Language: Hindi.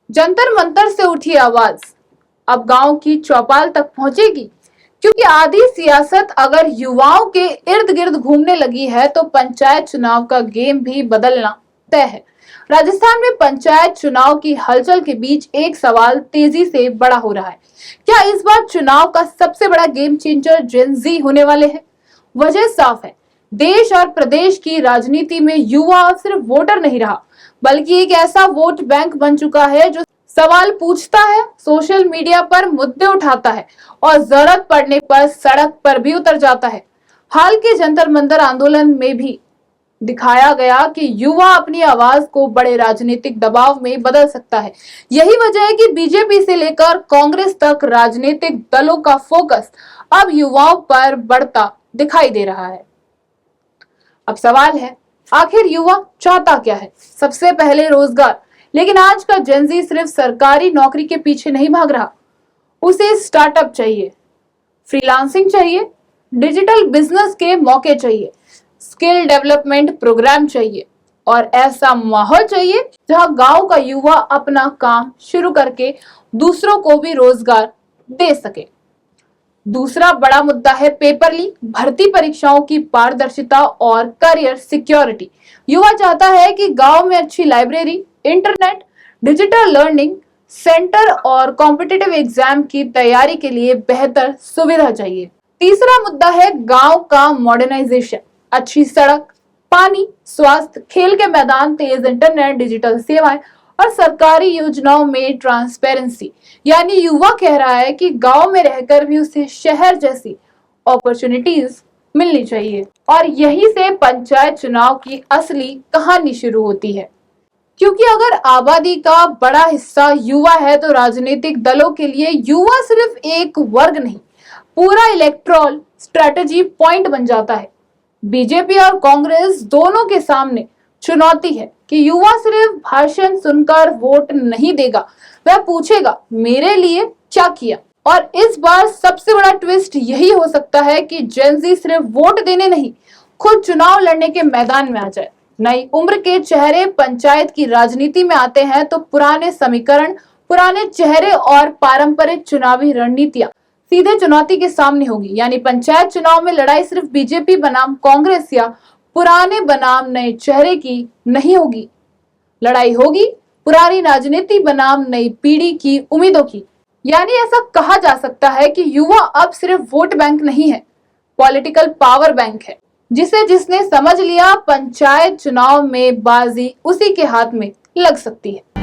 जंतर मंतर से उठी आवाज अब गांव की चौपाल तक पहुंचेगी, क्योंकि आधी सियासत अगर युवाओं के इर्द गिर्द घूमने लगी है तो पंचायत चुनाव का गेम भी बदलना तय है। राजस्थान में पंचायत चुनाव की हलचल के बीच एक सवाल तेजी से बड़ा हो रहा है। क्या इस बार चुनाव का सबसे बड़ा गेम चेंजर जेन ज़ी होने वाले हैं? वजह साफ है, देश और प्रदेश की राजनीति में युवा अब सिर्फ वोटर नहीं रहा, बल्कि एक ऐसा वोट बैंक बन चुका है जो सवाल पूछता है, सोशल मीडिया पर मुद्दे उठाता है और जरूरत पड़ने पर सड़क पर भी उतर जाता है। हाल के जंतर मंतर आंदोलन में भी दिखाया गया कि युवा अपनी आवाज को बड़े राजनीतिक दबाव में बदल सकता है। यही वजह है कि बीजेपी से लेकर कांग्रेस तक राजनीतिक दलों का फोकस अब युवाओं पर बढ़ता दिखाई दे रहा है। अब सवाल है, आखिर युवा चाहता क्या है? सबसे पहले रोजगार, लेकिन आज का जेन-ज़ी सिर्फ सरकारी नौकरी के पीछे नहीं भाग रहा। उसे स्टार्टअप चाहिए, फ्रीलांसिंग चाहिए, डिजिटल बिजनेस के मौके चाहिए, स्किल डेवलपमेंट प्रोग्राम चाहिए और ऐसा माहौल चाहिए जहां गांव का युवा अपना काम शुरू करके दूसरों को भी रोजगार दे सके। दूसरा बड़ा मुद्दा है पेपर लीक, भर्ती परीक्षाओं की पारदर्शिता और करियर सिक्योरिटी। युवा चाहता है कि गांव में अच्छी library, internet, digital learning centre और कॉम्पिटिटिव एग्जाम की तैयारी के लिए बेहतर सुविधा चाहिए। तीसरा मुद्दा है गांव का मॉडर्नाइजेशन, अच्छी सड़क, पानी, स्वास्थ्य, खेल के मैदान, तेज इंटरनेट, डिजिटल सेवाएं और सरकारी योजनाओं में ट्रांसपेरेंसी। यानी युवा कह रहा है कि गांव में रहकर भी उसे शहर जैसी अपॉर्चुनिटीज मिलनी चाहिए। और यहीं से पंचायत चुनाव की असली कहानी शुरू होती है, क्योंकि अगर आबादी का बड़ा हिस्सा युवा है तो राजनीतिक दलों के लिए युवा सिर्फ एक वर्ग नहीं, पूरा इलेक्टोरल स्ट्रेटजी पॉइंट बन जाता है। बीजेपी और कांग्रेस दोनों के सामने चुनौती है कि युवा सिर्फ भाषण सुनकर वोट नहीं देगा, वह पूछेगा मेरे लिए क्या किया। और इस बार सबसे बड़ा ट्विस्ट यही हो सकता है कि जेन-ज़ी सिर्फ वोट देने नहीं, खुद चुनाव लड़ने के मैदान में आ जाए। नई उम्र के चेहरे पंचायत की राजनीति में आते हैं तो पुराने समीकरण, पुराने चेहरे और पारंपरिक चुनावी रणनीतियां सीधे चुनौती के सामने होगी। यानी पंचायत चुनाव में लड़ाई सिर्फ बीजेपी बनाम कांग्रेस या पुराने बनाम नए चेहरे की नहीं होगी, लड़ाई होगी पुरानी राजनीति बनाम नई पीढ़ी की उम्मीदों की। यानी ऐसा कहा जा सकता है कि युवा अब सिर्फ वोट बैंक नहीं है, पॉलिटिकल पावर बैंक है, जिसने समझ लिया पंचायत चुनाव में बाजी उसी के हाथ में लग सकती है।